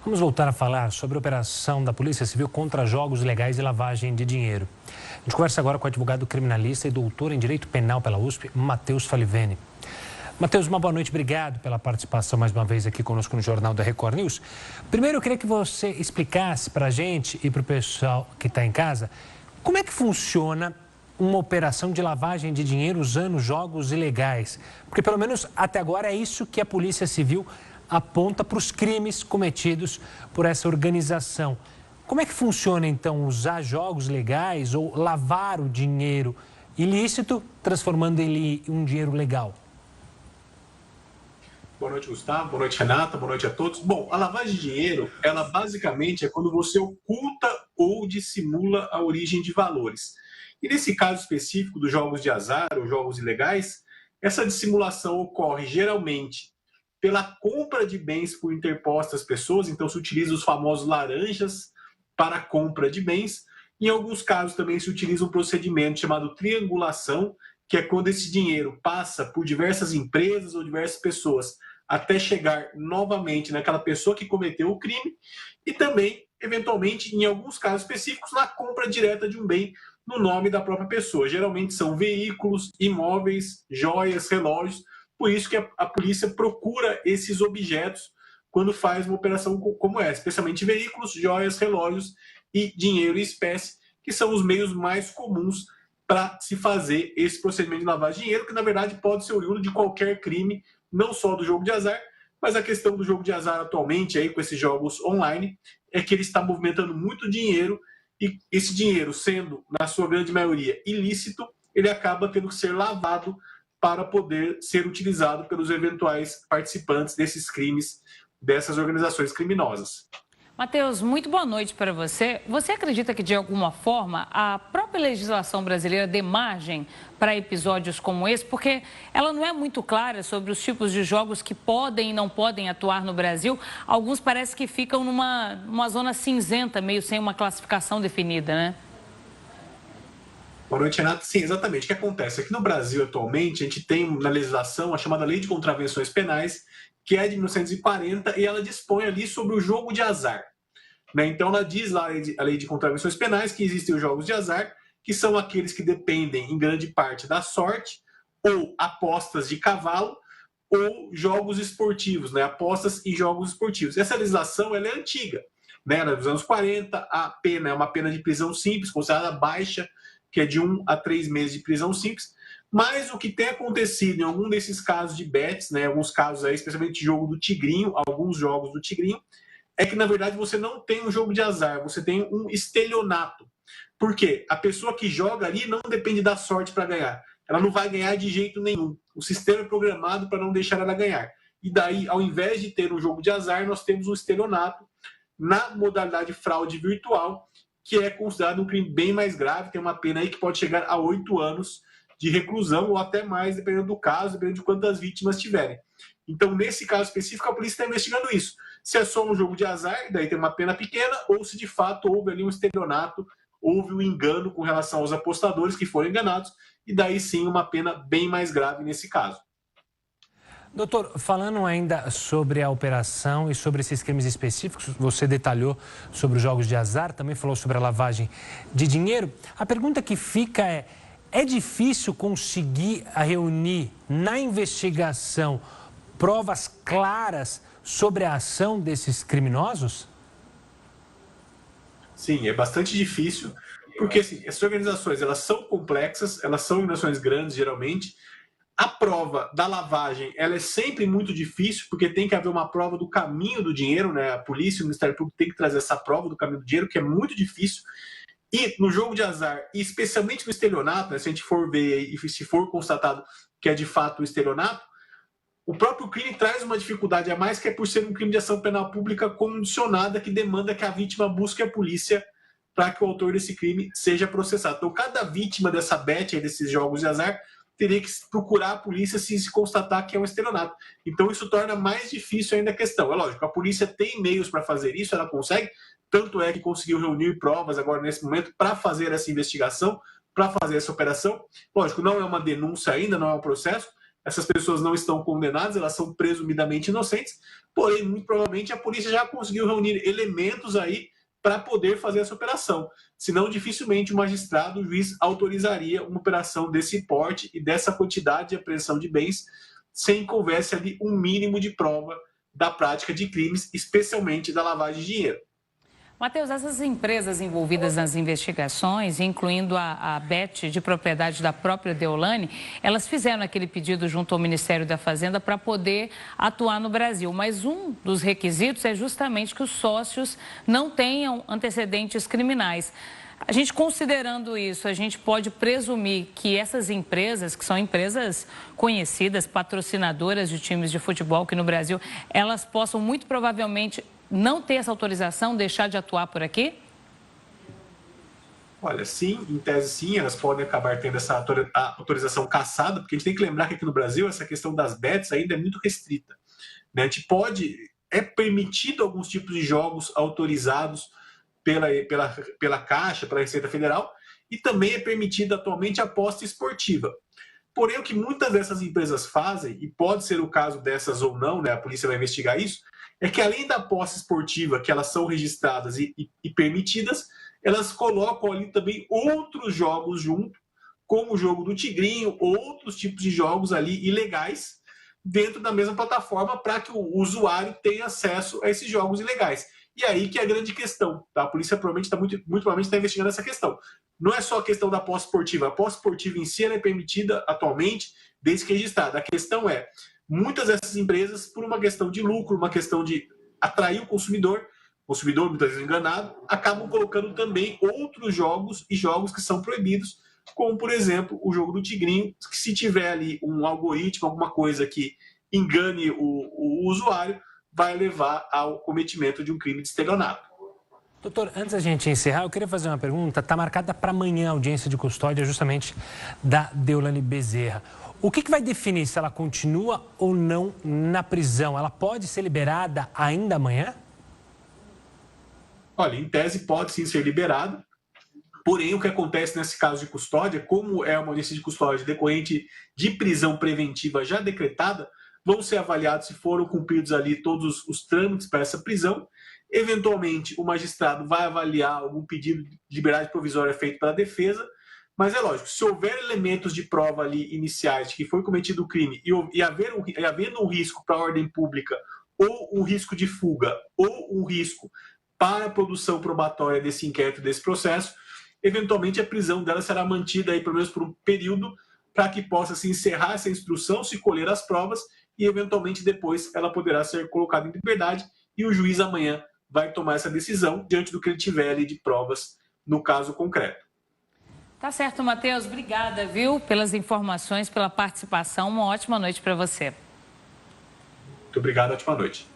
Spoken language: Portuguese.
Vamos voltar a falar sobre a operação da Polícia Civil contra jogos ilegais e lavagem de dinheiro. A gente conversa agora com o advogado criminalista e doutor em Direito Penal pela USP, Matheus Falivene. Matheus, uma boa noite, obrigado pela participação mais uma vez aqui conosco no Jornal da Record News. Primeiro, eu queria que você explicasse para a gente e para o pessoal que está em casa como é que funciona uma operação de lavagem de dinheiro usando jogos ilegais. Porque pelo menos até agora é isso que a Polícia Civil aponta para os crimes cometidos por essa organização. Como é que funciona, então, usar jogos legais ou lavar o dinheiro ilícito, transformando ele em um dinheiro legal? Boa noite, Gustavo. Boa noite, Renata. Boa noite a todos. Bom, a lavagem de dinheiro, ela basicamente é quando você oculta ou dissimula a origem de valores. E nesse caso específico dos jogos de azar ou jogos ilegais, essa dissimulação ocorre geralmente pela compra de bens por interpostas pessoas, então se utiliza os famosos laranjas para a compra de bens. Em alguns casos também se utiliza um procedimento chamado triangulação, que é quando esse dinheiro passa por diversas empresas ou diversas pessoas até chegar novamente naquela pessoa que cometeu o crime, e também, eventualmente, em alguns casos específicos, na compra direta de um bem no nome da própria pessoa. Geralmente são veículos, imóveis, joias, relógios. Por isso que a polícia procura esses objetos quando faz uma operação como essa, especialmente veículos, joias, relógios e dinheiro em espécie, que são os meios mais comuns para se fazer esse procedimento de lavagem de dinheiro, que na verdade pode ser oriundo de qualquer crime, não só do jogo de azar, mas a questão do jogo de azar atualmente, aí, com esses jogos online, é que ele está movimentando muito dinheiro, e esse dinheiro, sendo, na sua grande maioria, ilícito, ele acaba tendo que ser lavado para poder ser utilizado pelos eventuais participantes desses crimes, dessas organizações criminosas. Matheus, muito boa noite para você. Você acredita que, de alguma forma, a própria legislação brasileira dê margem para episódios como esse? Porque ela não é muito clara sobre os tipos de jogos que podem e não podem atuar no Brasil. Alguns parece que ficam numa zona cinzenta, meio sem uma classificação definida, né? Boa noite, Renato. Sim, exatamente. O que acontece? Aqui no Brasil, atualmente, a gente tem na legislação a chamada Lei de Contravenções Penais, que é de 1940, e ela dispõe ali sobre o jogo de azar. Então, ela diz lá, a Lei de Contravenções Penais, que existem os jogos de azar, que são aqueles que dependem, em grande parte, da sorte, ou apostas de cavalo, ou jogos esportivos, apostas em jogos esportivos. Essa legislação ela é antiga, ela é dos anos 40, a pena é uma pena de prisão simples, considerada baixa, que é de 1 a 3 meses de prisão simples. Mas o que tem acontecido em algum desses casos de bets, alguns casos aí, especialmente jogo do Tigrinho, alguns jogos do Tigrinho, é que, na verdade, você não tem um jogo de azar, você tem um estelionato. Por quê? A pessoa que joga ali não depende da sorte para ganhar. Ela não vai ganhar de jeito nenhum. O sistema é programado para não deixar ela ganhar. E daí, ao invés de ter um jogo de azar, nós temos um estelionato na modalidade fraude virtual, que é considerado um crime bem mais grave, tem uma pena aí que pode chegar a 8 anos de reclusão ou até mais, dependendo do caso, dependendo de quantas vítimas tiverem. Então, nesse caso específico, a polícia está investigando isso. Se é só um jogo de azar, daí tem uma pena pequena, ou se de fato houve ali um estelionato, houve um engano com relação aos apostadores que foram enganados, e daí sim uma pena bem mais grave nesse caso. Doutor, falando ainda sobre a operação e sobre esses crimes específicos, você detalhou sobre os jogos de azar, também falou sobre a lavagem de dinheiro. A pergunta que fica é difícil conseguir reunir na investigação provas claras sobre a ação desses criminosos? Sim, é bastante difícil, porque assim, essas organizações elas são complexas, elas são organizações grandes geralmente. A prova da lavagem ela é sempre muito difícil, porque tem que haver uma prova do caminho do dinheiro, A polícia e o Ministério Público tem que trazer essa prova do caminho do dinheiro, que é muito difícil. E no jogo de azar, e especialmente no estelionato, se a gente for ver e se for constatado que é de fato o estelionato, o próprio crime traz uma dificuldade a mais, que é por ser um crime de ação penal pública condicionada, que demanda que a vítima busque a polícia para que o autor desse crime seja processado. Então, cada vítima dessa bet, desses jogos de azar, teria que procurar a polícia se constatar que é um estelionato. Então, isso torna mais difícil ainda a questão. É lógico, a polícia tem meios para fazer isso, ela consegue, tanto é que conseguiu reunir provas agora nesse momento para fazer essa investigação, para fazer essa operação. Lógico, não é uma denúncia ainda, não é um processo, essas pessoas não estão condenadas, elas são presumidamente inocentes, porém, muito provavelmente, a polícia já conseguiu reunir elementos aí para poder fazer essa operação. Senão, dificilmente o magistrado, o juiz, autorizaria uma operação desse porte e dessa quantidade de apreensão de bens sem que houvesse ali um mínimo de prova da prática de crimes, especialmente da lavagem de dinheiro. Matheus, essas empresas envolvidas nas investigações, incluindo a Bet, de propriedade da própria Deolane, elas fizeram aquele pedido junto ao Ministério da Fazenda para poder atuar no Brasil. Mas um dos requisitos é justamente que os sócios não tenham antecedentes criminais. A gente, considerando isso, a gente pode presumir que essas empresas, que são empresas conhecidas, patrocinadoras de times de futebol aqui no Brasil, elas possam muito provavelmente não ter essa autorização, deixar de atuar por aqui? Olha, sim, em tese sim, elas podem acabar tendo essa autorização cassada, porque a gente tem que lembrar que aqui no Brasil essa questão das bets ainda é muito restrita, né? A gente é permitido alguns tipos de jogos autorizados pela Caixa, pela Receita Federal, e também é permitida atualmente a aposta esportiva. Porém, o que muitas dessas empresas fazem, e pode ser o caso dessas ou não, né, a polícia vai investigar isso, é que além da aposta esportiva, que elas são registradas e permitidas, elas colocam ali também outros jogos junto, como o jogo do Tigrinho, outros tipos de jogos ali ilegais, dentro da mesma plataforma, para que o usuário tenha acesso a esses jogos ilegais. E aí que é a grande questão, tá? A polícia provavelmente está muito provavelmente está investigando essa questão. Não é só a questão da aposta esportiva. A aposta esportiva em si ela é permitida atualmente, desde que é registrada. A questão é, muitas dessas empresas, por uma questão de lucro, uma questão de atrair o consumidor muitas vezes enganado, acabam colocando também outros jogos e jogos que são proibidos, como, por exemplo, o jogo do Tigrinho, que se tiver ali um algoritmo, alguma coisa que engane o usuário, vai levar ao cometimento de um crime de estelionato. Doutor, antes da gente encerrar, eu queria fazer uma pergunta. Está marcada para amanhã a audiência de custódia justamente da Deolane Bezerra. O que vai definir se ela continua ou não na prisão? Ela pode ser liberada ainda amanhã? Olha, em tese pode sim ser liberada. Porém, o que acontece nesse caso de custódia, como é uma audiência de custódia decorrente de prisão preventiva já decretada, vão ser avaliados se foram cumpridos ali todos os trâmites para essa prisão. Eventualmente, o magistrado vai avaliar algum pedido de liberdade provisória feito pela defesa, mas é lógico, se houver elementos de prova ali iniciais de que foi cometido o crime e havendo um risco para a ordem pública, ou um risco de fuga, ou um risco para a produção probatória desse inquérito, desse processo, eventualmente a prisão dela será mantida aí pelo menos por um período para que possa se encerrar essa instrução, se colher as provas e eventualmente depois ela poderá ser colocada em liberdade e o juiz amanhã vai tomar essa decisão diante do que ele tiver ali de provas no caso concreto. Tá certo, Matheus. Obrigada, viu, pelas informações, pela participação. Uma ótima noite para você. Muito obrigado, ótima noite.